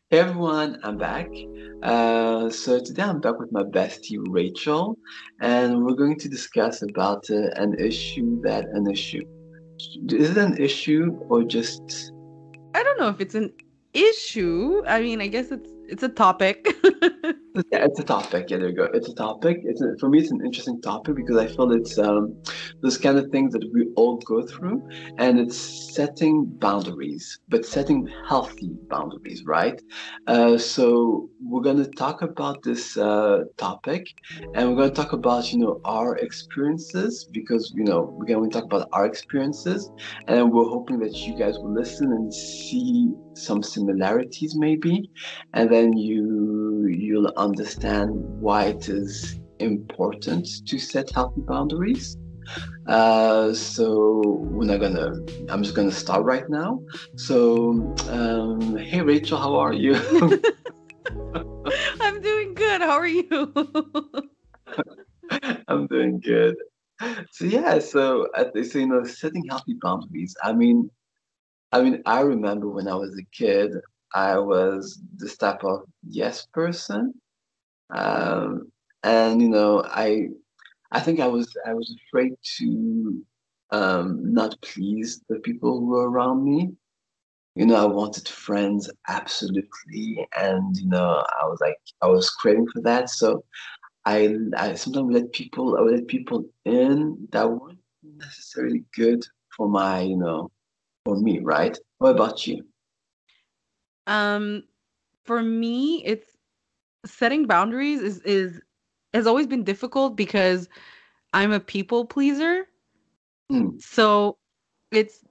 Hey everyone, I'm back. So today I'm back with my bestie Rachel, and we're going to discuss about an issue. Is it an issue or just I don't know if it's an issue. I mean, I guess it's a topic. Yeah, it's a topic. Yeah, there you go. It's a topic. For me, it's an interesting topic because I feel it's those kind of things that we all go through, and it's setting boundaries, but setting healthy boundaries, right? So we're gonna talk about this topic, and we're gonna talk about our experiences because we're gonna talk about our experiences, and we're hoping that you guys will listen and see some similarities maybe, and then you'll understand why it is important to set healthy boundaries. So I'm just gonna start right now. So, hey Rachel, how are you? I'm doing good. How are you? I'm doing good. So yeah, so setting healthy boundaries. I remember when I was a kid, I was this type of yes person. Um, and I think I was afraid to not please the people who were around me. I wanted friends absolutely, and I was craving for that. So I sometimes I would let people in that weren't necessarily good for for me, right? What about you? um, for me, it's setting boundaries is has always been difficult because I'm a people pleaser. Hmm. So it's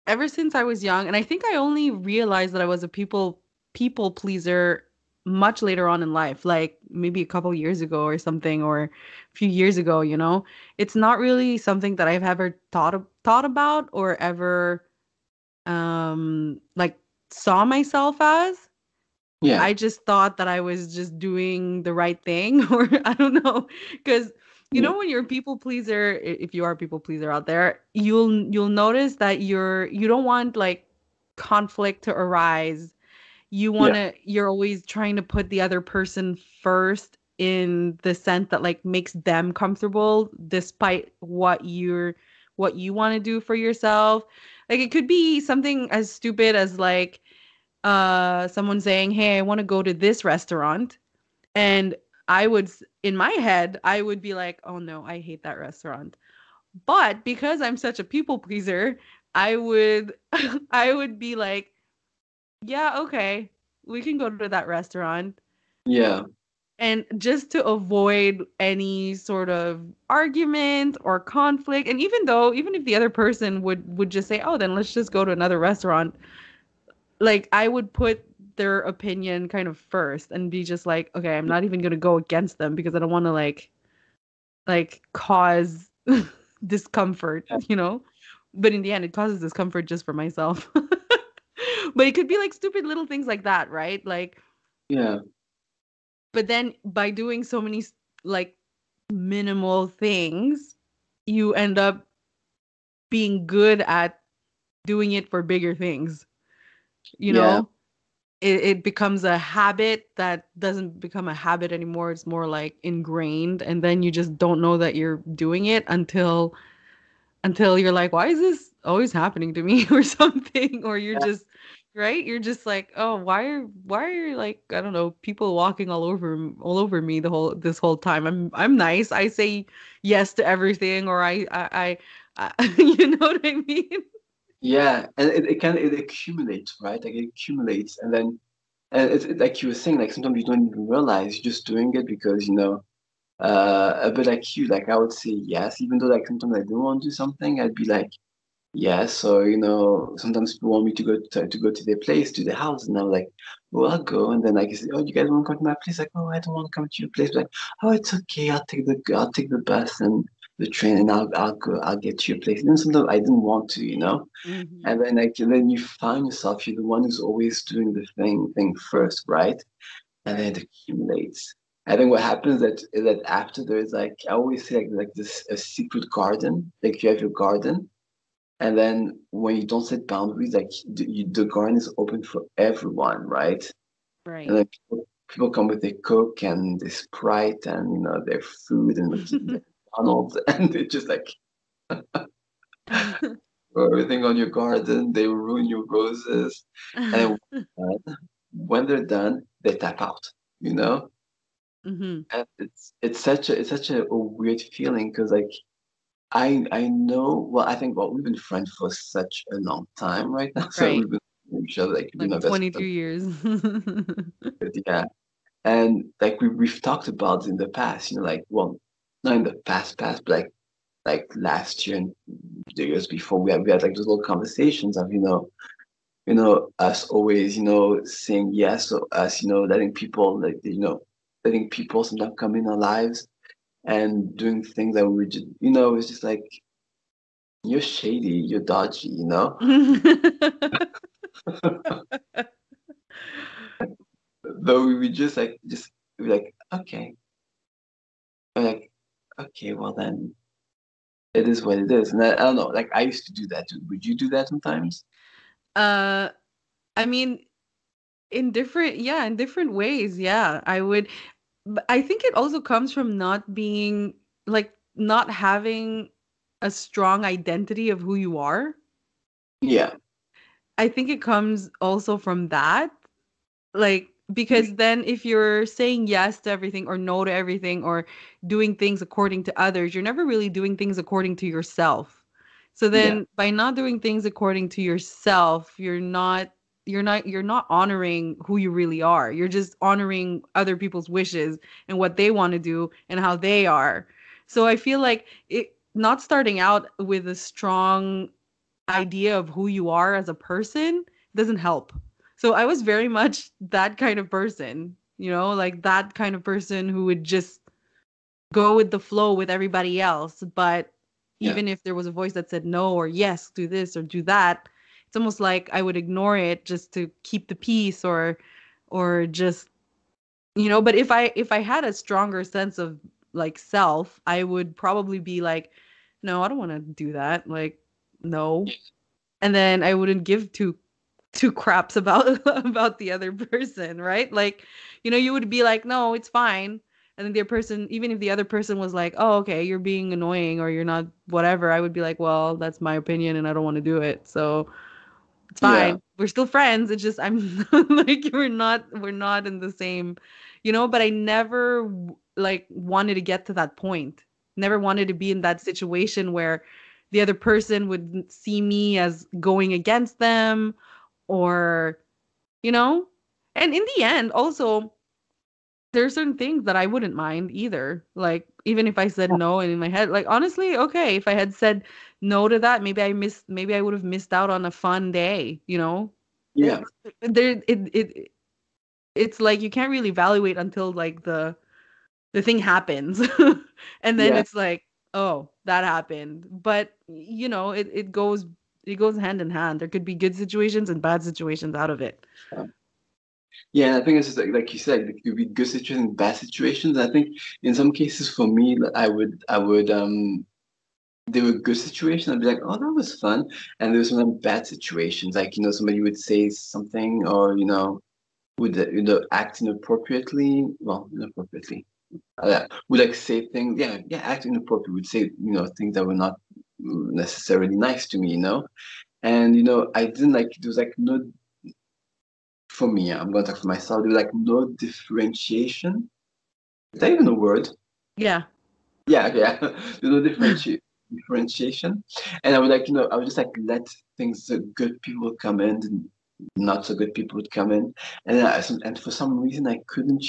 ever since I was young, and I think I only realized that I was a people pleaser much later on in life, like maybe a couple years ago or something, or a few years ago. It's not really something that I've ever thought about or ever like saw myself as. Yeah. I just thought that I was just doing the right thing or I don't know cuz Yeah. when you're a people pleaser, if you are a people pleaser out there, you'll notice that you don't want like conflict to arise. Yeah. You're always trying to put the other person first in the sense that like makes them comfortable despite what you want to do for yourself. Like it could be something as stupid as like someone saying, "Hey, I want to go to this restaurant." And in my head, I would be like, "Oh no, I hate that restaurant." But because I'm such a people pleaser, I would I would be like, "Yeah, okay. We can go to that restaurant." Yeah. And just to avoid any sort of argument or conflict, and even if the other person would just say, "Oh, then let's just go to another restaurant." Like I would put their opinion kind of first and be just like, okay, I'm not even gonna go against them because I don't want to like cause discomfort. But in the end, it causes discomfort just for myself. But it could be like stupid little things like that, right? Like, Yeah. but then by doing so many like minimal things, you end up being good at doing it for bigger things, you Yeah. know? It becomes a habit that doesn't become a habit anymore. It's more like ingrained, and then you just don't know that you're doing it until you're like, why is this always happening to me or something? Or you're Yeah. just right. You're just like, oh, why are like I don't know people walking all over me this whole time. I'm nice. I say yes to everything, or you know what I mean? Yeah. And it accumulates, right? Like it accumulates, and then it's like you were saying, like sometimes you don't even realize you're just doing it because a bit like you, like I would say yes, even though like sometimes I don't want to do something, I'd be like yes, or sometimes people want me to go to their place, to their house, and I'm like, well, I'll go, and then like I say, oh, you guys want to come to my place? Like, oh, I don't want to come to your place. Like, oh, it's okay, I'll take the bus and the train, and I'll get to your place. And then sometimes I didn't want to. Hmm. And then like and then you find yourself you're the one who's always doing the thing first, right? And then Right. it accumulates. I think what happens is that after there's like I always say like this a secret garden. Like you have your garden, and then when you don't set boundaries, like the garden is open for everyone, right? Right. And then people come with their Coke and their Sprite and their food and their McDonald's, and they're just like throw everything on your garden. They ruin your roses, and then when they're done, they tap out. You know, Hmm. and it's such a weird feeling because like I know well I think well we've been friends for such a long time right now, so Right. we've been knowing each other like we've been Like our best 22 friends. years. Yeah. And like we've talked about in the past, like well, not in the past, but like last year and the years before, we had like those little conversations of us always saying yes, or us letting people like letting people sometimes come in our lives and doing things that we just it's just like you're shady, you're dodgy. But we would just be like okay, we're like okay, well then. It is what it is. And I don't know, like I used to do that too. Would you do that sometimes? uh I mean, in different ways, yeah, I would. But I think it also comes from not being, like, not having a strong identity of who you are. Yeah. I think it comes also from that. Like, because then if you're saying yes to everything or no to everything or doing things according to others, you're never really doing things according to yourself. So Yeah. then by not doing things according to yourself, you're not honoring who you really are. You're just honoring other people's wishes and what they want to do and how they are. So I feel like it not starting out with a strong idea of who you are as a person doesn't help. So I was very much that kind of person, like that kind of person who would just go with the flow with everybody else. But Yeah. even if there was a voice that said no or yes, do this or do that, it's almost like I would ignore it just to keep the peace, or just, but if I had a stronger sense of like self, I would probably be like, no, I don't want to do that. Like, no. And then I wouldn't give two craps about about the other person, right? Like, you would be like, no, it's fine. And then the person, even if the other person was like, oh, okay, you're being annoying or you're not whatever, I would be like, well, that's my opinion and I don't want to do it. So it's Yeah. fine. We're still friends. It's just I'm like we're not in the same, but I never like wanted to get to that point. Never wanted to be in that situation where the other person would see me as going against them, or you know and in the end also there are certain things that I wouldn't mind either, like even if I said no and in my head, like, honestly, okay, if I had said no to that, maybe I would have missed out on a fun day. Yeah. It's like you can't really evaluate until like the thing happens. And then Yeah. it's like, oh, that happened. But it goes hand in hand. There could be good situations and bad situations out of it. Yeah. And I think it's just like you said, it could be good situations, bad situations. I think in some cases for me, like, I would there were good situations. I'd be like, oh, that was fun. And there were some bad situations, like somebody would say something or would act inappropriately. Well, inappropriately. Would like say things, yeah, act inappropriate, would say, things that were not necessarily nice to me. And I didn't like there was like no for me, I'm gonna talk for myself, there was like no differentiation. Is that even a word? Yeah. Yeah. There's no differentiation. And I would like, I would just like let things so good people come in and not so good people would come in. And then and for some reason I couldn't,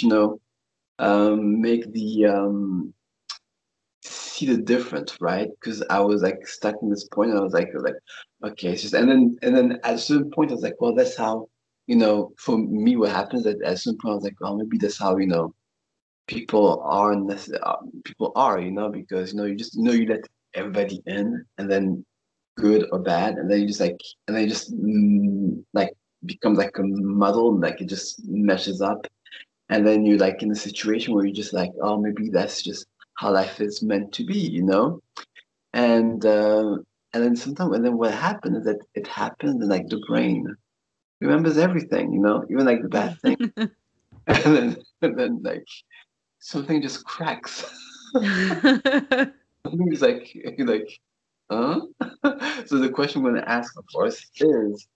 make the see the difference, right? Because I was like stuck in this point, and I was like, okay, it's just, and then at a certain point, I was like, well, that's how, for me, what happens at a certain point, I was like, well, maybe that's how, people are people are, because you just you let everybody in, and then good or bad, and then you just like, and then it just like becomes like a muddle, like it just meshes up, and then you're like in a situation where you're just like, oh, maybe that's just how life is meant to be. And then sometimes, and then what happens is that it happens, and like the brain remembers everything, even like the bad thing. and then like something just cracks. Something's like, huh? So the question I'm gonna ask, of course, is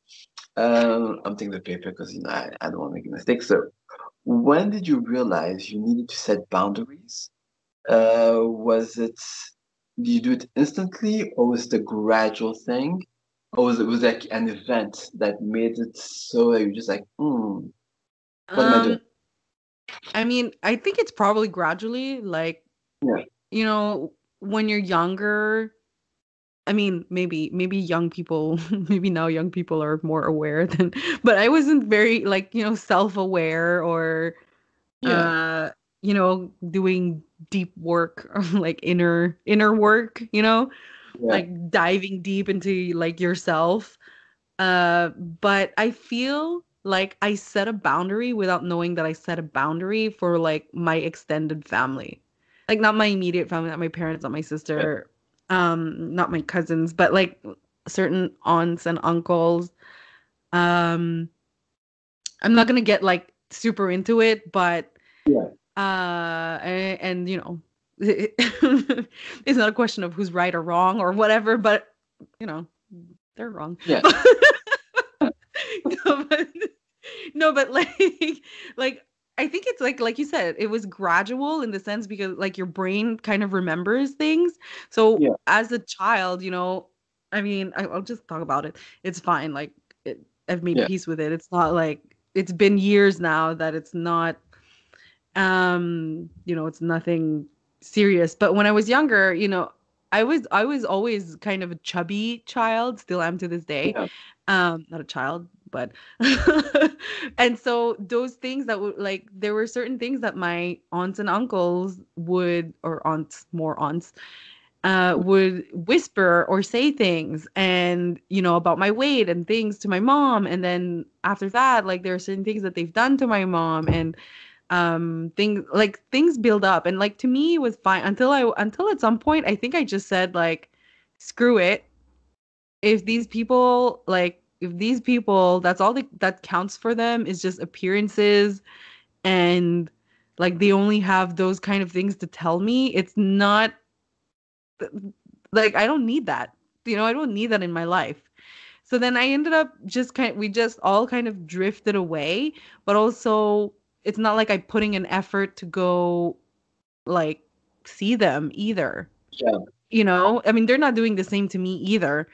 I'm taking the paper because I don't want to make a mistake. So when did you realize you needed to set boundaries? Was it, did you do it instantly, or was it a gradual thing? Or was it like an event that made it so that you're just like, what am I doing? um I mean, I think it's probably gradually, like, Yeah, when you're younger. I mean, maybe young people, maybe now young people are more aware than, but I wasn't very, like, self-aware, or yeah, uh, doing deep work, or like inner work, yeah, like diving deep into like yourself. But I feel like I set a boundary without knowing that I set a boundary for like my extended family. Like not my immediate family, not my parents, not my yeah, sister, not my cousins, but like certain aunts and uncles. Um, I'm not gonna get like super into it, but yeah, and it's not a question of who's right or wrong or whatever, but you know, they're wrong. yeah, No, but no, but like I think it's like you said, it was gradual in the sense because like your brain kind of remembers things. So yeah, as a child, I mean, I'll just talk about it. It's fine. Like I've made yeah, peace with it. It's not like it's been years now that it's not it's nothing serious. But when I was younger, I was always kind of a chubby child, still am to this day. yeah, Not a child, but and so those things that would like there were certain things that my aunts and uncles would, or aunts, more aunts, would whisper or say things, and about my weight and things to my mom, and then after that, like there are certain things that they've done to my mom, and things build up, and like to me it was fine until at some point I think I just said like screw it. If these people, that's all that counts for them is just appearances, and like they only have those kind of things to tell me. It's not like I don't need that. I don't need that in my life. So then I ended up we just all kind of drifted away, but also it's not like I'm putting an effort to go like see them either. yeah, I mean, they're not doing the same to me either.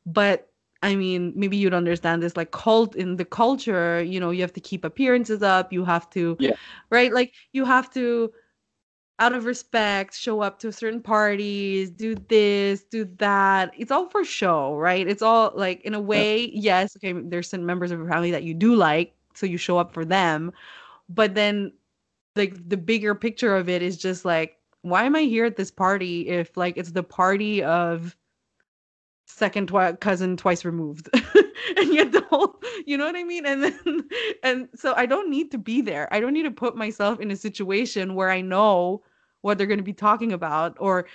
But I mean, maybe you'd understand this, like cult in the culture, you have to keep appearances up, you have to, yeah, right? Like you have to, out of respect, show up to certain parties, do this, do that. It's all for show, right? It's all like in a yeah, way, yes, okay, there's some members of your family that you do like, so you show up for them. But then like the bigger picture of it is just like, why am I here at this party if like it's the party of cousin twice removed? And yet the whole, you know what I mean? And then and so I don't need to be there. I don't need to put myself in a situation where I know what they're going to be talking about, or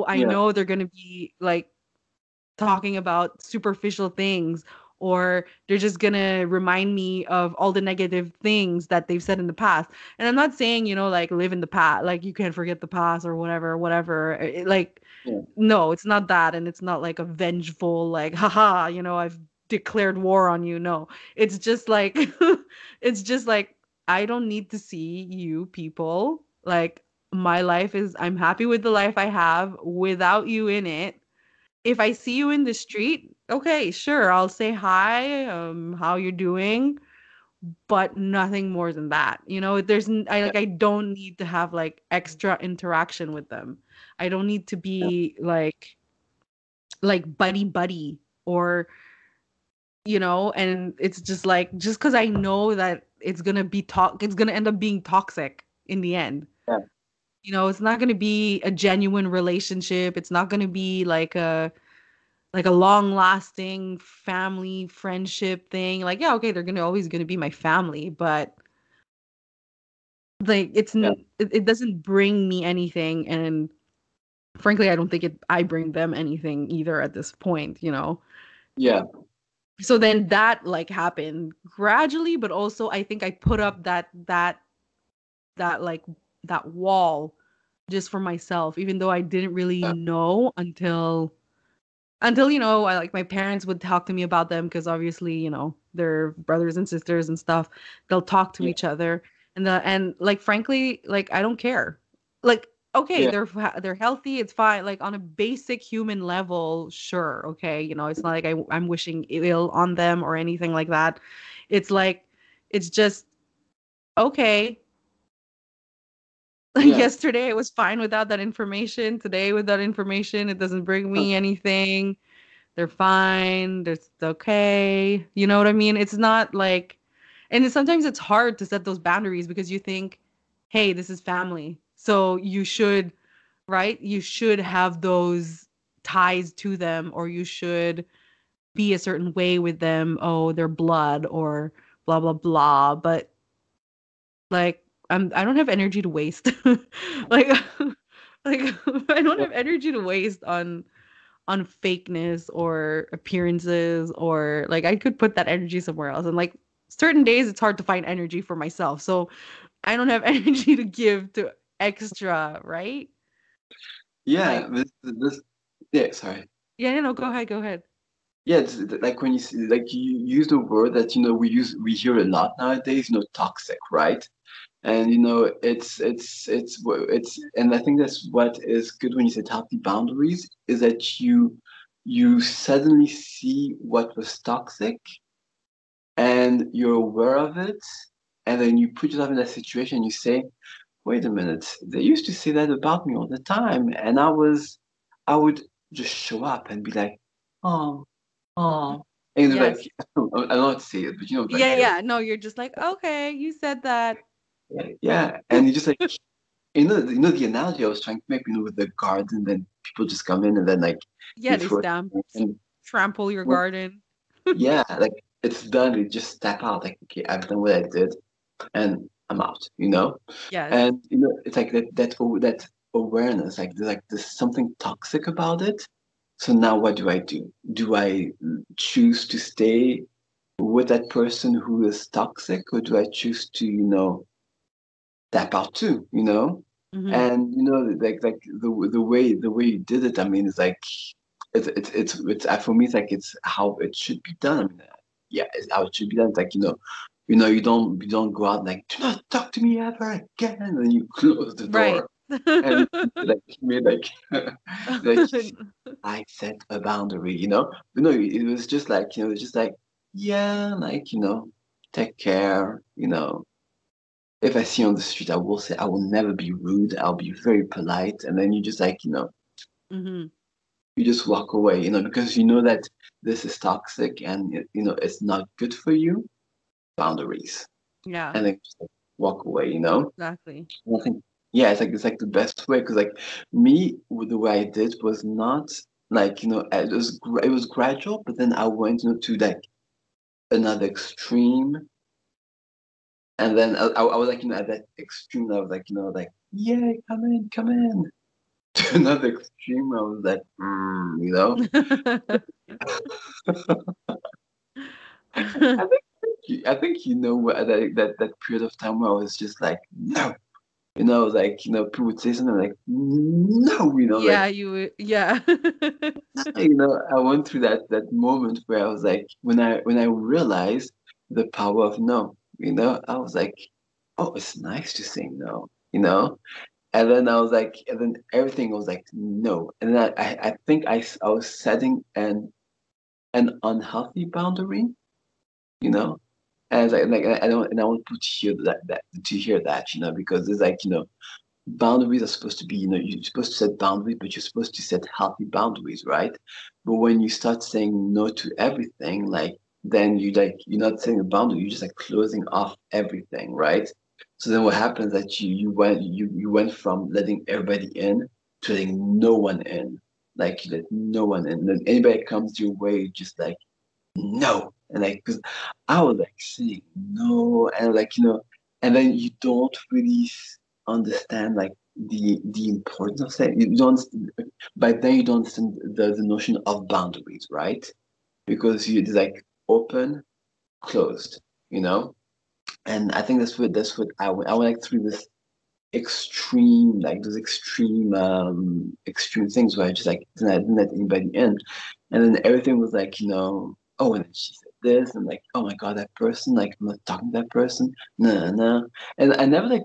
I yeah, know they're going to be like talking about superficial things, or they're just gonna remind me of all the negative things that they've said in the past. And I'm not saying, like live in the past, like you can't forget the past or whatever. Like, yeah, no, it's not that, and it's not like a vengeful, like, haha, I've declared war on you. No, it's just like, it's just like I don't need to see you people. Like my life is, I'm happy with the life I have without you in it. If I see you in the street, okay, sure, I'll say hi, how you're doing, but nothing more than that. yeah, I don't need to have like extra interaction with them. I don't need to yeah, be like buddy buddy, or and it's just like, just because I know that it's gonna end up being toxic in the end. yeah, It's not gonna be a genuine relationship. It's not gonna be like a long lasting family friendship thing. Like, yeah, okay, they're gonna always gonna be my family, but like yeah, it doesn't bring me anything, and frankly I don't think I bring them anything either at this point. yeah, So then that like happened gradually, but also I think I put up that that like that wall just for myself, even though I didn't really Yeah. know until I like my parents would talk to me about them because obviously they're brothers and sisters and stuff. They'll talk to Yeah. each other and like frankly like I don't care. Like okay, Yeah. they're healthy, it's fine. Like on a basic human level, sure, okay, it's not like I'm wishing ill on them or anything like that. It's like it's just okay. Yeah. Yesterday I was fine without that information. Today with that information, it doesn't bring Huh. me anything. They're fine. It's okay. You know what I mean? It's not like, and sometimes it's hard to set those boundaries because you think, hey, this is family. So you should, right? You should have those ties to them or you should be a certain way with them. Oh, they're blood or blah, blah, blah. But like, I don't have energy to waste. like, like I don't have energy to waste on fakeness or appearances or like I could put that energy somewhere else. And like certain days it's hard to find energy for myself. So I don't have energy to give to extra, right? Yeah. Like This. Yeah. Sorry. yeah, no, go ahead, go ahead. Yeah, it's like when like you use the word that we hear a lot nowadays, toxic, right? And it's and I think that's what is good when you set healthy boundaries is that you suddenly see what was toxic and you're aware of it, and then you put yourself in that situation, you say, wait a minute, they used to say that about me all the time, and I would just show up and be like, oh, oh, and they're like, Yes. I don't know how to say it, but like Yeah, yeah. No, you're just like, okay, you said that. yeah, and you just like, the analogy I was trying to make, with the garden, then people just come in and then like Yeah, they they throw it, and trample your garden. yeah, like it's done. They just step out, like, okay, I've done what I did, and I'm out. Yes. And it's like that awareness, like there's something toxic about it. So now what do I do? Do I choose to stay with that person who is toxic, or do I choose to, tap out too, Mm-hmm. and like the way you did it, I mean, it's like for me, it's like it's how it should be done. I mean, yeah, it's how it should be done. It's like, you don't go out like, do not talk to me ever again, and then you close the Right. door, and like me like like I set a boundary, but no, it was just like, it's just like, yeah, like, take care, if I see you on the street, I will say, I will never be rude. I'll be very polite. And then you just like, Mm-hmm. you just walk away, because you know that this is toxic and, it's not good for you. Boundaries. Yeah, And then just like walk away, you know? exactly. And I think, yeah, it's like the best way. Because like me, with the way I did was not like, it was gradual, but then I went, to like another extreme. And then I was like, at that extreme, I was like, yeah, come in. To another extreme, I was like, I think I think that period of time where I was just like, no, like, people would say something like, no, like, Yeah, yeah. I went through that moment where I was like, when I realized the power of no, I was like, oh, it's nice to say no, And then I was like, and then everything was like, no. And then I think I was setting an unhealthy boundary, you know. And it's like I want people to hear that, because it's like, boundaries are supposed to be, you're supposed to set boundaries, but you're supposed to set healthy boundaries, right? But when you start saying no to everything, like, then you're not setting a boundary, you're just like closing off everything, right? So then what happens that you went from letting everybody in to letting no one in. Like, you let no one in. Then anybody comes your way, just like, no. And like, because I was like saying no, and like, and then you don't really understand like the importance of saying, you don't, by then you don't understand the notion of boundaries, right? Because you, it's like open, closed, you know. And I think that's what I went like through extreme, like those extreme things where I just like didn't let anybody in. And then everything was like, oh, and then she said this, and like, oh my God, that person, like, I'm not talking to that person. No, no. And I never like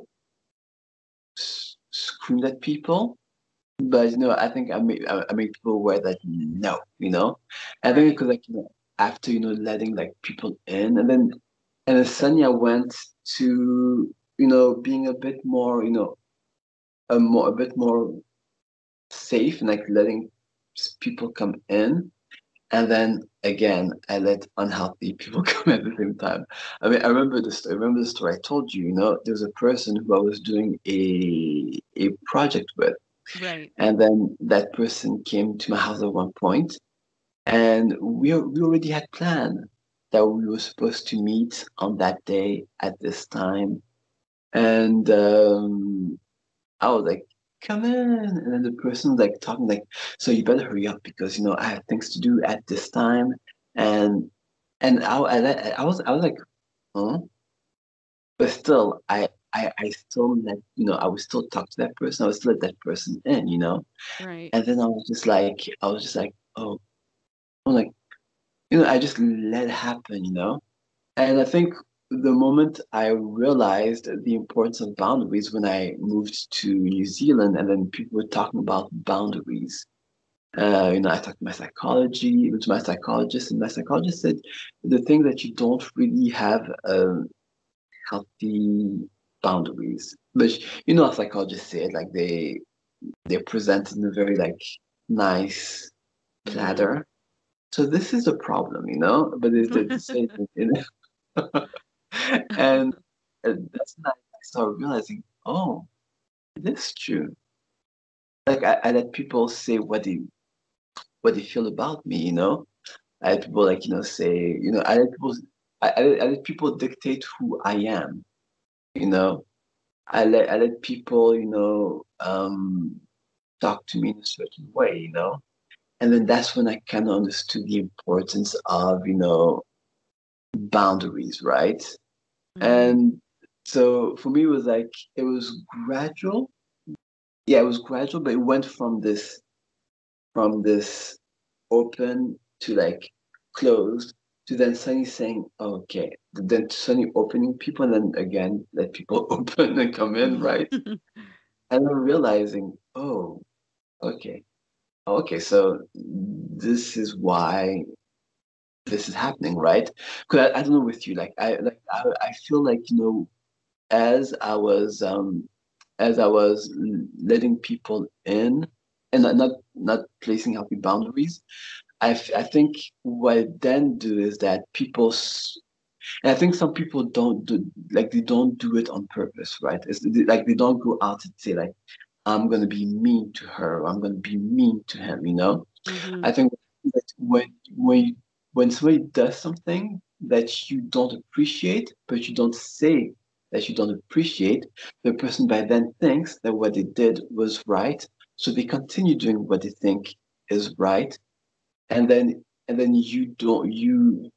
screamed at people, but I think I made people aware that no, I think Right. because like after letting like people in, and then suddenly I went to being a bit more a bit more safe and like letting people come in. And then again, I let unhealthy people come at the same time. I mean, I remember the story I told you. There was a person who I was doing a project with, Right. and then that person came to my house at one point, and we already had planned that we were supposed to meet on that day at this time, and I was like, come in. And then the person was like talking like, so you better hurry up because I have things to do at this time. And I was like, huh? But still I still I would still talk to that person. I would still let that person in. Right. And then I was just like, oh, I'm like, I just let it happen. And I think the moment I realized the importance of boundaries when I moved to New Zealand, and then people were talking about boundaries. I talked to my psychologist, and my psychologist said the thing that you don't really have healthy boundaries. But how psychologists say it, like they're presented in a very like nice Mm-hmm. platter. So this is a problem. But it's the same, and that's when I started realizing, oh, this is true. Like I let people say what they feel about me. I let people like say I let people dictate who I am. You know, I let people talk to me in a certain way. And then that's when I kind of understood the importance of boundaries, right? Mm-hmm. And so for me, it was gradual. Yeah, it was gradual, but it went from this open to like closed to then suddenly saying, oh, okay, then suddenly opening people and then again let people open and come in, right? And then realizing, oh, okay, okay, so this is why this is happening, right? Because I don't know with you, like I feel like as I was letting people in and not placing healthy boundaries, I think what I then do is that and I think some people don't do like they don't do it on purpose, right? Like they don't go out and say like I'm gonna be mean to her, or I'm gonna be mean to him. Mm-hmm. I think that when somebody does something that you don't appreciate, but you don't say that you don't appreciate, the person by then thinks that what they did was right, so they continue doing what they think is right, and then you don't you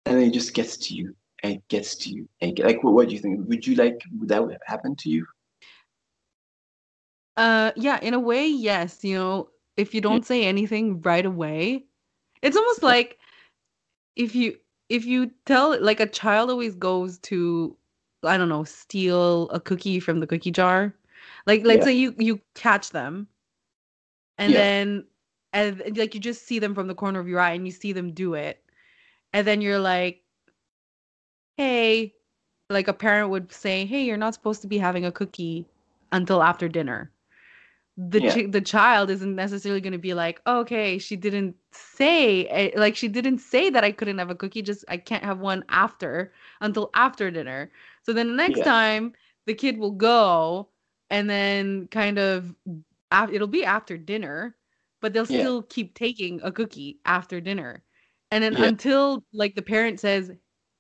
and then it just gets to you and it gets to you like what do you think? Would that happen to you? Yeah, in a way, yes. If you Yeah, don't say anything right away, it's almost yeah, like if you if you tell like a child always goes to, I don't know, steal a cookie from the cookie jar. Like let's yeah, say you catch them and yeah, then and like you just see them from the corner of your eye and you see them do it. And then you're like, "Hey," like a parent would say, "Hey, you're not supposed to be having a cookie until after dinner." yeah, The child isn't necessarily going to be like, okay, she didn't say like she didn't say that I couldn't have a cookie, just I can't have one after until after dinner. So then the next yeah, time the kid will go and then kind of it'll be after dinner, but they'll yeah, still keep taking a cookie after dinner. And then yeah, until like the parent says,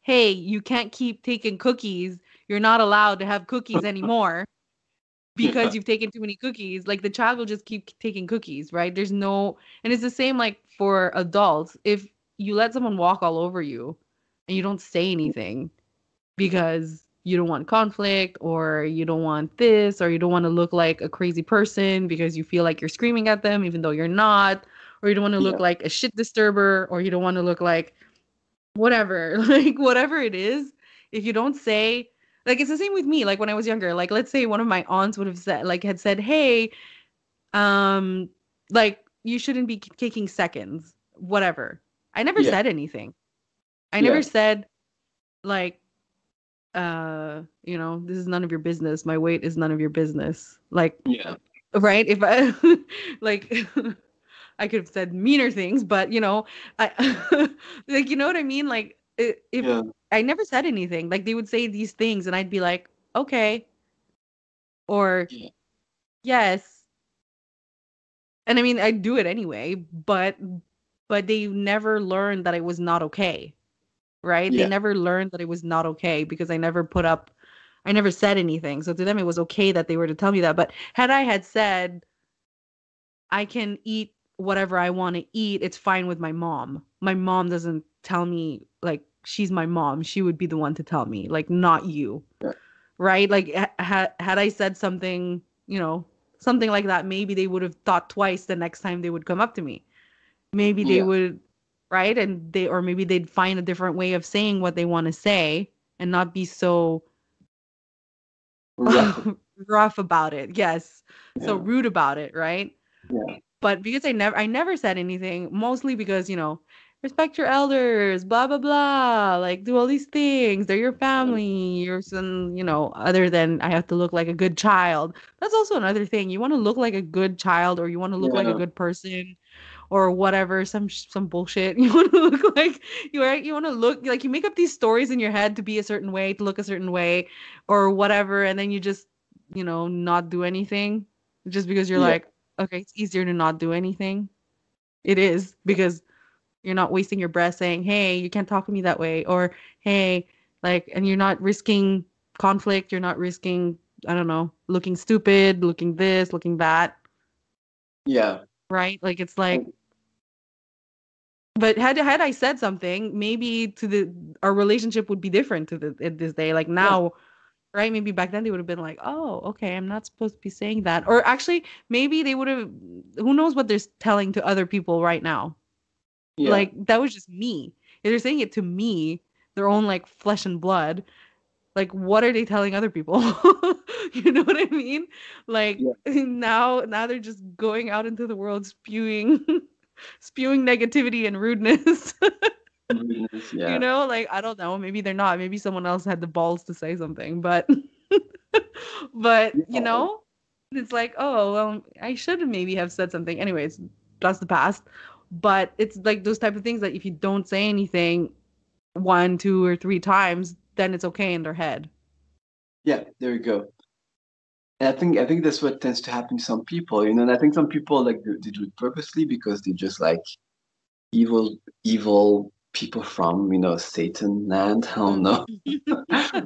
"Hey, you can't keep taking cookies. You're not allowed to have cookies anymore." yeah, Because you've taken too many cookies, like the child will just keep taking cookies, right? There's no, and it's the same like for adults. If you let someone walk all over you and you don't say anything because you don't want conflict, or you don't want this, or you don't want to look like a crazy person because you feel like you're screaming at them even though you're not, or you don't want to look Yeah. like a shit disturber, or you don't want to look like whatever, like whatever it is. If you don't say, like, it's the same with me. Like when I was younger, like let's say one of my aunts would have said, like had said, hey, um like you shouldn't be taking seconds, whatever. I never Yeah. said anything. I never Yeah. said like, this is none of your business, my weight is none of your business, like, Yeah. right? If I like I could have said meaner things, but I like, you know what I mean? Like if Yeah. I never said anything, like they would say these things and I'd be like, okay, or Yeah. yes. And I mean, I do it anyway, but they never learned that it was not okay, right? They Yeah. never learned that it was not okay because I never said anything. So to them, it was okay that they were to tell me that. But had I had said, I can eat whatever I want to eat, it's fine with my mom. My mom doesn't tell me, like, she's my mom. She would be the one to tell me, like, not you, Yeah. right? Like, had I said something, something like that, maybe they would have thought twice the next time they would come up to me. Maybe they Yeah. would, right? Or maybe they'd find a different way of saying what they want to say and not be so Rough. rough about it. Yes. So Yeah. rude about it, right? Yeah. But because I never said anything, mostly because, respect your elders, blah blah blah, like do all these things. They're your family, your son, other than I have to look like a good child. That's also another thing. You want to look like a good child, or you want to look like a Yeah. good person, or whatever, some bullshit. You want to look like you want to look like you make up these stories in your head to be a certain way, to look a certain way, or whatever, and then you just, not do anything just because you're Yeah. like, okay, it's easier to not do anything. It is, because you're not wasting your breath saying, "Hey, you can't talk to me that way," or "Hey," like, and you're not risking conflict, you're not risking, I don't know, looking stupid, looking this, looking that, Yeah. right? Like it's like, but had I said something, maybe to the our relationship would be different to the at this day. Like Yeah. now, right? Maybe back then they would have been like, "Oh, okay, I'm not supposed to be saying that." Or actually, maybe they would have. Who knows what they're telling to other people right now? Yeah. Like that was just me. If they're saying it to me, their own like flesh and blood. Like, what are they telling other people? You know what I mean? Like Yeah. now they're just going out into the world spewing spewing negativity and rudeness. Rudeness. Yeah. Like I don't know, maybe they're not. Maybe someone else had the balls to say something, but but Yeah. it's like, oh, well, I should maybe have said something. Anyways, that's the past. But it's like those type of things that if you don't say anything one, two, or three times, then it's okay in their head. Yeah. There we go. And I think that's what tends to happen to some people, and I think some people like they do it purposely because they just like evil people from Satan land. I don't know.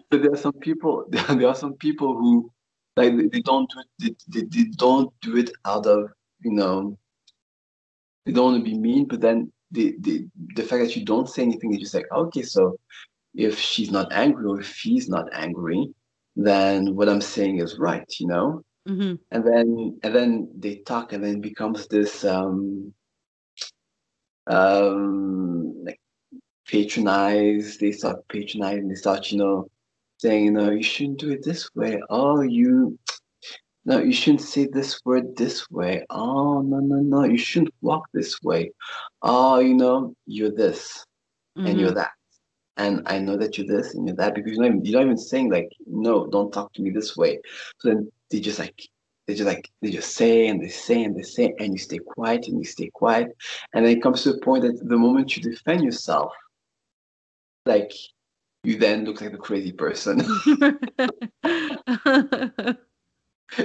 But there are some people there are some people who like they don't do it they don't do it out of you know they don't want to be mean, but then the fact that you don't say anything is just like, okay, so if she's not angry or if he's not angry, then what I'm saying is right. Hmm. And then they talk, and then it becomes this like patronize. They start patronizing. They start saying, you shouldn't do it this way. Oh, no, you shouldn't say this word this way. Oh, no, no, no, you shouldn't walk this way. Oh, you're this and Hmm. you're that. And I know that you're this and you're that because you're not even saying like, no, don't talk to me this way. So then they just say and they say and they say, and you stay quiet and you stay quiet. And then it comes to a point that the moment you defend yourself, like you then look like a crazy person.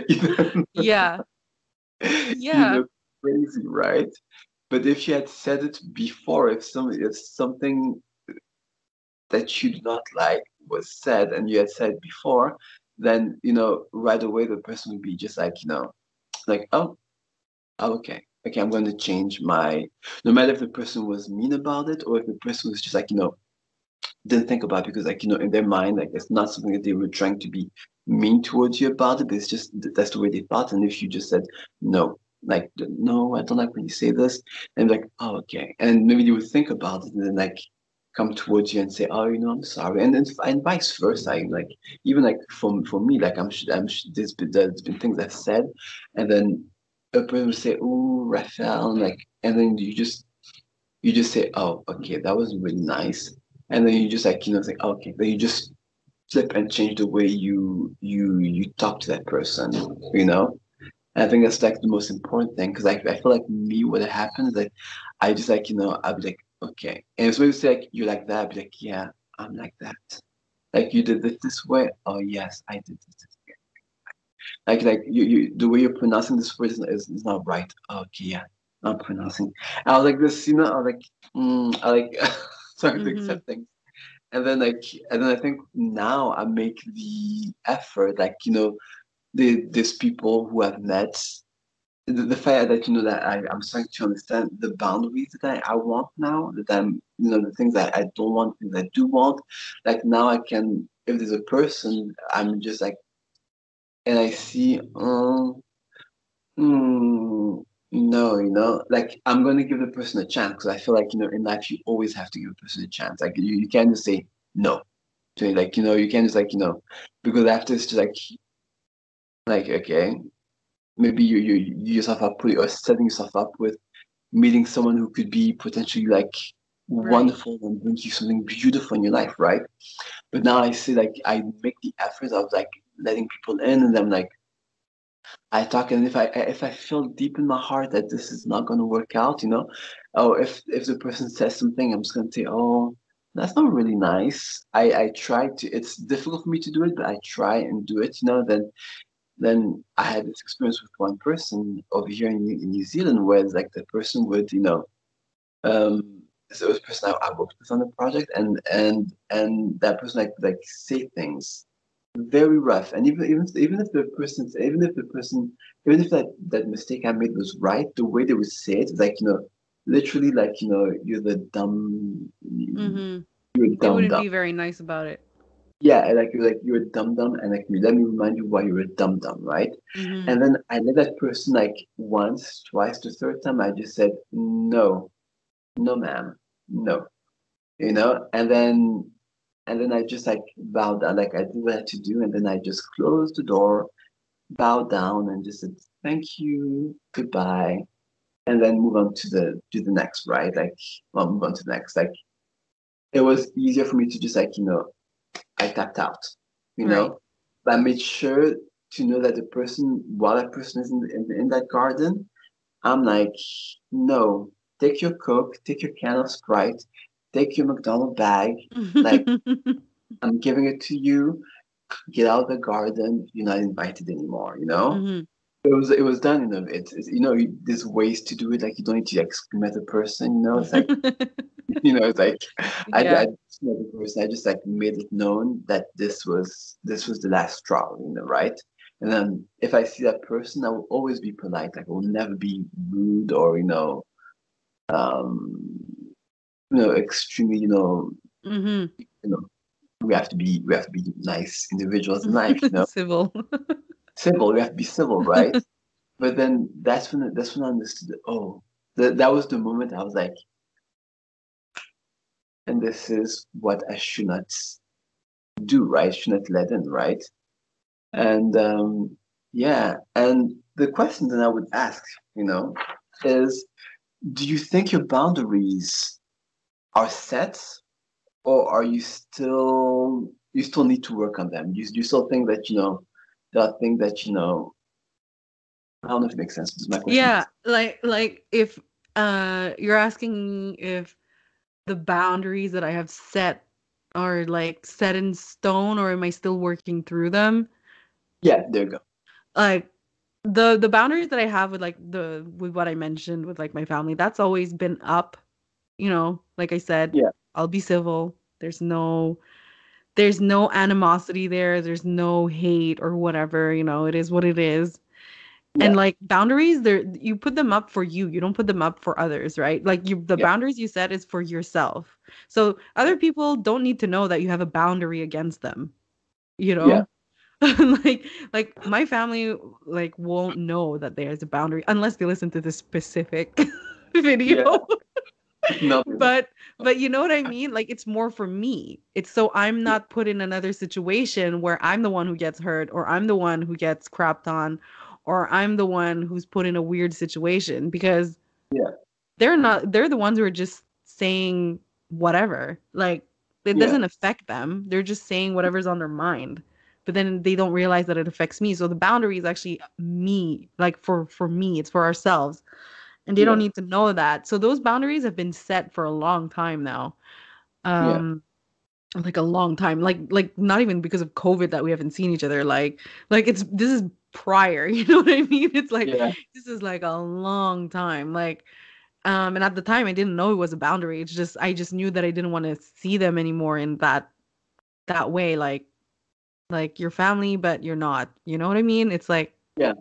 you Yeah. you Yeah. look crazy, right? But if you had said it before, if something that you do not like was said and you had said before, then right away the person would be just like, oh, okay. Okay, I'm going to change my. No matter if the person was mean about it or if the person was just like, didn't think about it because like in their mind like it's not something that they were trying to be mean towards you about it, but it's just that's the way they thought. And if you just said no, like no, I don't like when you say this, and like oh okay, and maybe they would think about it and then like come towards you and say oh I'm sorry, and then and vice versa. Like even like for me like there's been things I've said, and then a person would say oh Raphael, and like and then you just say, oh, okay, that was really nice. And then you just like, it's like, okay, then you just flip and change the way you talk to that person, you know? And I think that's like the most important thing because I feel like me, what happens, like I just like, I'll be like, okay. And it's when you say like you're like that, I'll be like, yeah, I'm like that. Like you did this way. Oh yes, I did this way. Like you the way you're pronouncing this word is not right. Okay, yeah, not pronouncing. I was like this, I was like, I like starting to Mm-hmm. accept things. And then I think now I make the effort, like, these people who I've met, the fact that, that I'm starting to understand the boundaries that I want now, that I'm, the things that I don't want, things I do want. Like now I can, if there's a person, I'm just like, and I see, mm, no, like I'm gonna give the person a chance because I feel like in life you always have to give a person a chance. Like you can't just say no to it. Like you can't just like because after it's just like okay, maybe you yourself up put or setting yourself up with meeting someone who could be potentially like Right. wonderful and bring you something beautiful in your life, right? But now I see like I make the effort of like letting people in, and I'm like I talk, and if I feel deep in my heart that this is not going to work out, oh, if the person says something, I'm just going to say, oh, that's not really nice. I try to. It's difficult for me to do it, but I try and do it. Then I had this experience with one person over here in New Zealand, where it's like the person would, so it was a person I worked with on the project, and that person like say things very rough. And even if the person, even if that mistake I made was right, the way they would say it is like literally like you're the dumb, Mm-hmm. you're a They dumb wouldn't dumb. be very nice about it. Yeah, like you're a dumb dumb, and like let me remind you why you're a dumb dumb, right? Mm-hmm. And then I let that person like once, twice, the third time I just said no, no, ma'am, no, and then I just like bowed down, like I did what I had to do, and then I just closed the door, bowed down, and just said thank you, goodbye, and then move on to the next, right? Like, well, move on to the next. Like, it was easier for me to just like I tapped out, you Right. know, but I made sure to know that the person, while that person is in that garden, I'm like, no, take your Coke, take your can of Sprite, take your McDonald bag, like I'm giving it to you. Get out of the garden. You're not invited anymore. Mm-hmm. It was done. It's there's ways to do it. Like you don't need to like scream at the person. It's like it's like I Yeah. just met the person. I just like made it known that this was the last straw. Right? And then if I see that person, I will always be polite. Like I will never be rude or um extremely Mm-hmm. you know we have to be nice individuals in life. Civil. Civil. We have to be civil, right? But then that's when I understood. Oh, that was the moment I was like, and this is what I should not do, right? Should not let in, right? And yeah. And the question that I would ask, is, do you think your boundaries are set, or are you still need to work on them? You still think that there are things that I don't know if it makes sense. Because my question Yeah, is, like if you're asking if the boundaries that I have set are like set in stone or am I still working through them? yeah, there you go. Like the boundaries that I have with like the with what I mentioned with like my family, that's always been up, like I said, Yeah, I'll be civil. There's no animosity there. There's no hate or whatever, it is what it is. Yeah. And like boundaries, you put them up for you. You don't put them up for others, right? Like the Yeah. boundaries you set is for yourself. So Yeah. other people don't need to know that you have a boundary against them, you Yeah. know? like my family like won't know that there's a boundary unless they listen to this specific video. Yeah. Nothing. but but you know what I mean? Like it's more for me. It's so I'm not put in another situation where I'm the one who gets hurt or I'm the one who gets crapped on or I'm the one who's put in a weird situation because Yeah. they're the ones who are just saying whatever. Like it Yeah. doesn't affect them. They're just saying whatever's on their mind. But then they don't realize that it affects me. So the boundary is actually me, like for me, it's for ourselves. And they don't Yeah. need to know that. So those boundaries have been set for a long time now. Yeah. Um like a long time. Like not even because of COVID that we haven't seen each other. Like it's this is prior, you know what I mean? It's like Yeah. this is like a long time. Like and at the time I didn't know it was a boundary. It's just I just knew that I didn't want to see them anymore in that way. Like your family, but you're not. You know what I mean? It's like Yeah.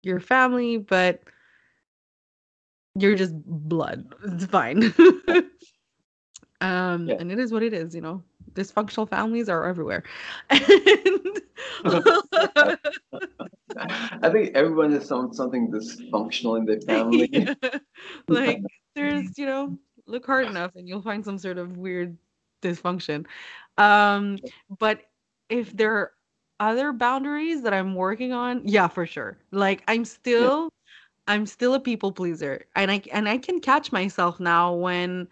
your family, but you're just blood. It's fine. Yeah. And it is what it is, you know. Dysfunctional families are everywhere. And I think everyone has something dysfunctional in their family. yeah, like there's, look hard enough and you'll find some sort of weird dysfunction. Um, but if there are other boundaries that I'm working on, yeah, for sure. Like Yeah. I'm still a people pleaser. And I can catch myself now when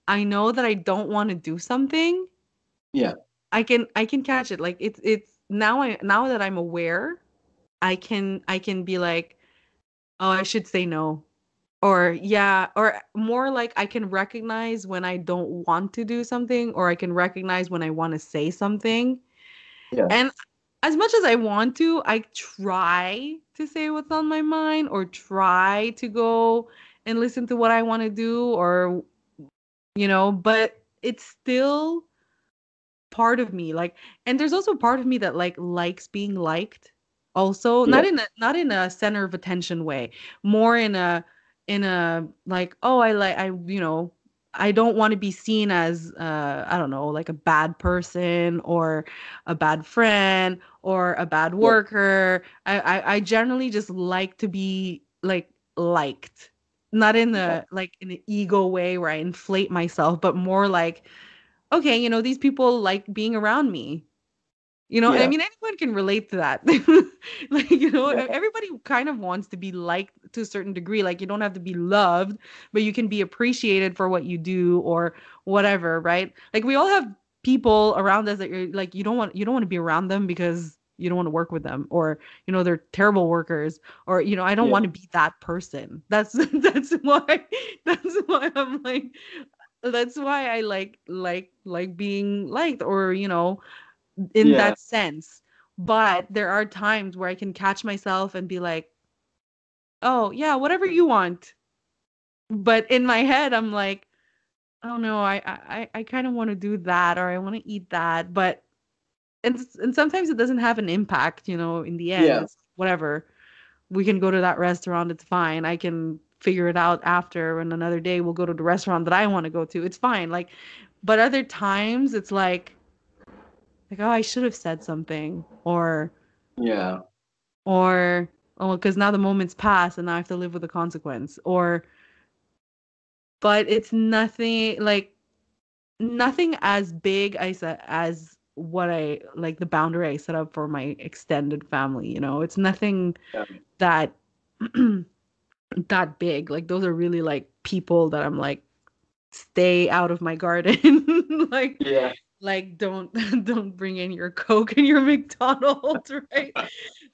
I know that I don't want to do something. Yeah. I can catch it. Like it's now that I'm aware, I can be like, "Oh, I should say no." Or yeah, or more like I can recognize when I don't want to do something or I can recognize when I want to say something. Yeah. And as much as I want to, I try to say what's on my mind or try to go and listen to what I want to do or but it's still part of me like and there's also part of me that like likes being liked also Yeah. not in a center of attention way, more in a like, oh, I don't want to be seen as I don't know, like a bad person or a bad friend or a bad Yeah. worker. I generally just like to be like liked, not in Yeah. the like in an ego way where I inflate myself, but more like, okay, these people like being around me. And I Yeah. mean, anyone can relate to that. Like, Yeah. everybody kind of wants to be liked to a certain degree. Like, you don't have to be loved, but you can be appreciated for what you do or whatever, right? Like, we all have people around us that you're like, you don't want to be around them because you don't want to work with them, or they're terrible workers, or I don't Yeah. want to be that person. That's why I'm like, that's why I like being liked, or in Yeah. that sense. But there are times where I can catch myself and be like, oh yeah, whatever you want. But in my head I'm like, oh no, I kind of want to do that, or I want to eat that. But and sometimes it doesn't have an impact, in the end. Yeah. It's whatever. We can go to that restaurant, it's fine. I can figure it out after, and another day we'll go to the restaurant that I want to go to. It's fine. Like, but other times it's like, oh, I should have said something, Yeah. or oh, because now the moment's passed and now I have to live with the consequence. Or but it's nothing like nothing as big as what I like the boundary I set up for my extended family. It's nothing Yeah. that that big. Like those are really like people that I'm like, stay out of my garden. like Yeah. like don't don't bring in your Coke and your McDonald's, right?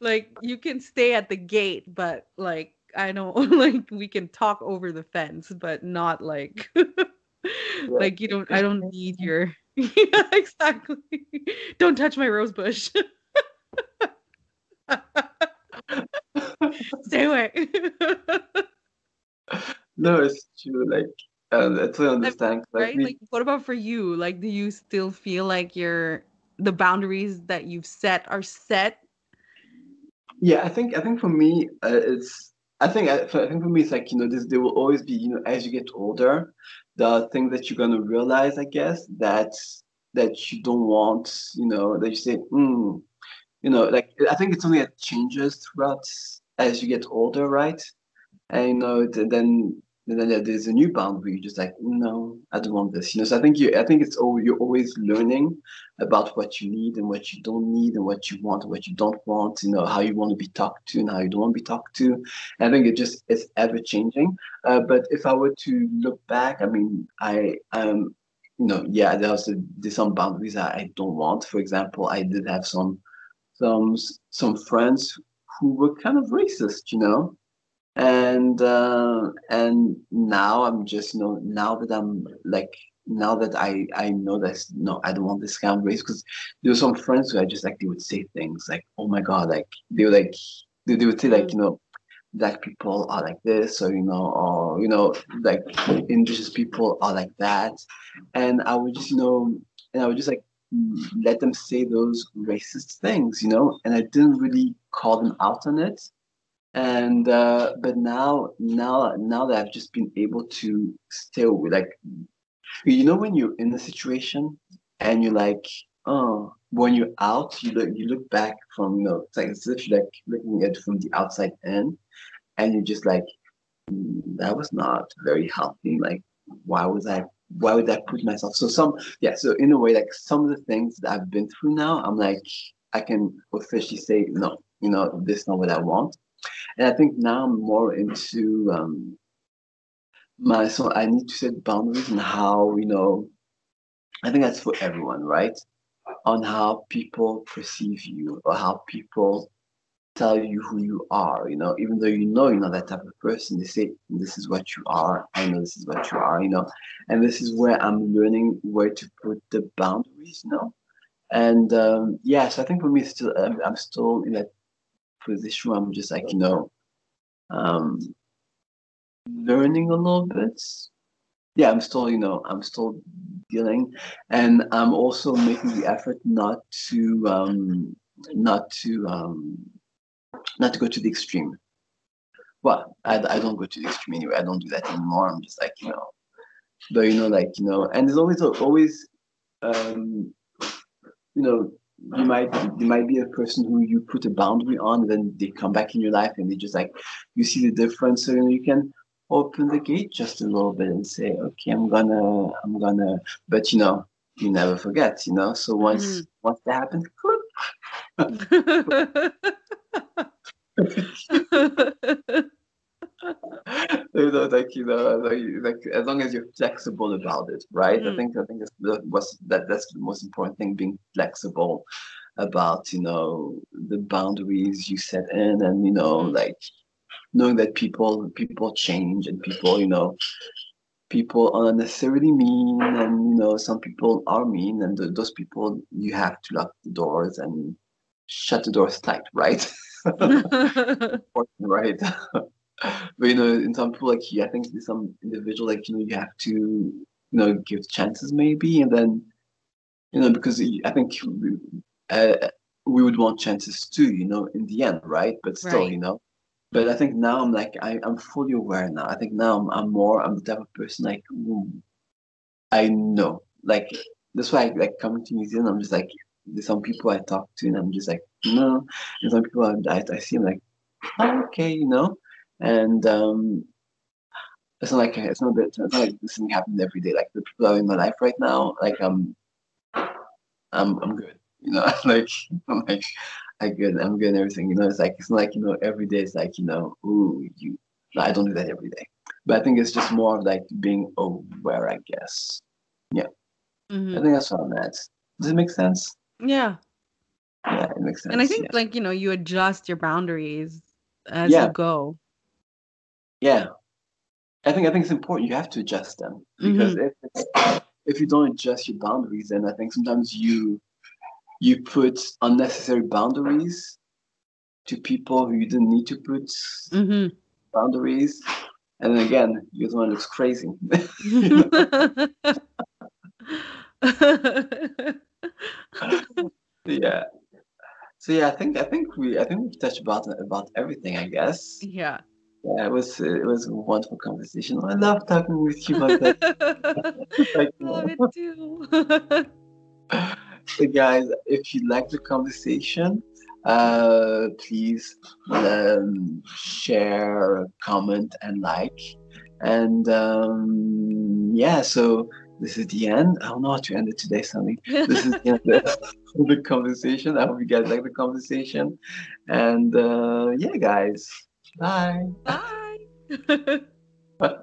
Like you can stay at the gate, but like I don't like we can talk over the fence, but not like Yeah. like I don't need your yeah, exactly. Don't touch my rose bush. Stay away. No, it's true. Like, I totally I- understand. Like, right? we, Like what about for you? Like do you still feel like the boundaries that you've set are set? Yeah, I think for me, it's I think for me it's like this there will always be as you get older, the things that you're gonna realize, I guess, that you don't want, that you say, like I think it's something that changes throughout as you get older, right? And then there's a new boundary. You're just like, no, I don't want this. So I think you're always learning about what you need and what you don't need and what you want and what you don't want. How you want to be talked to and how you don't want to be talked to. And I think it's ever changing. But if I were to look back, I mean, yeah, there's some boundaries I don't want. For example, I did have some some friends who were kind of racist. And now I'm just now that I'm like now that I know that no, I don't want this kind of race, because there were some friends who I just like they would say things like, oh my God, like they were like they would say like Mm. black people are like this, or like indigenous people are like that. And I would just and I would just like let them say those racist things, and I didn't really call them out on it. And but now that I've just been able to still like when you're in a situation and you're like, oh, when you're out, you look back from it's like as if you're like looking at it from the outside in, and you're just like, that was not very healthy. Like, why was I why would I put myself so in a way, like some of the things that I've been through now, I'm like, I can officially say no, this is not what I want. And I think now I'm more into so I need to set boundaries on how, I think that's for everyone, right? On how people perceive you or how people tell you who you are, even though you're not that type of person, they say, this is what you are. I know this is what you are, and this is where I'm learning where to put the boundaries. And yeah, so I think for me, still, I'm still in that position where I'm just like, um, learning a little bit. Yeah, I'm still dealing, and I'm also making the effort not to um, not to go to the extreme. Well, I don't go to the extreme anyway. I don't do that anymore. I'm just like but like and there's always um, you know, you might be a person who you put a boundary on, and then they come back in your life and they just like you see the difference. So you can open the gate just a little bit and say, okay, I'm gonna, but you never forget. So Mhm. once that happens, like as long as you're flexible about it, right? I Mhm. think that's the most important thing, being flexible about the boundaries you set in, and Mhm. like knowing that people change, and people aren't necessarily mean, and some people are mean, and those people you have to lock the doors and shut the doors tight, right? Right. But in some people, like, yeah, I think there's some individual, like, you have to give chances maybe, and then because I think uh, we would want chances too, in the end, right? But still, Right. but I think now I'm like I'm fully aware now. I think now I'm the type of person like, I know, like that's why like coming to New Zealand, I'm just like, there's some people I talk to and I'm just like, no, and some people I see, I'm like, oh, okay, and it's not like this thing happens every day. Like the people that are in my life right now, like I'm good. Like I'm good and everything. It's like it's not like every day it's like ooh you. No, I don't do that every day. But I think it's just more of like being aware, I guess. Yeah, I Mhm. think that's what I'm at. Does it make sense? Yeah. Yeah, it makes And I sense. think Yeah, like, you adjust your boundaries as you yeah, go. yeah. I think it's important. You have to adjust them, because Mhm. if you don't adjust your boundaries, then I think sometimes you put unnecessary boundaries to people who you didn't need to put Mhm. boundaries. And then again, you're the one who looks crazy. You know? Yeah. So yeah, I think we've touched about everything, I guess. Yeah. Yeah, it was a wonderful conversation. I love talking with you like that. Like, Love it too. so guys, if you like the conversation, please share, comment, and like. And yeah, so this is the end. I don't know how to end it today, Sunny. This is the end of the conversation. I hope you guys like the conversation. And yeah, guys, bye. Bye.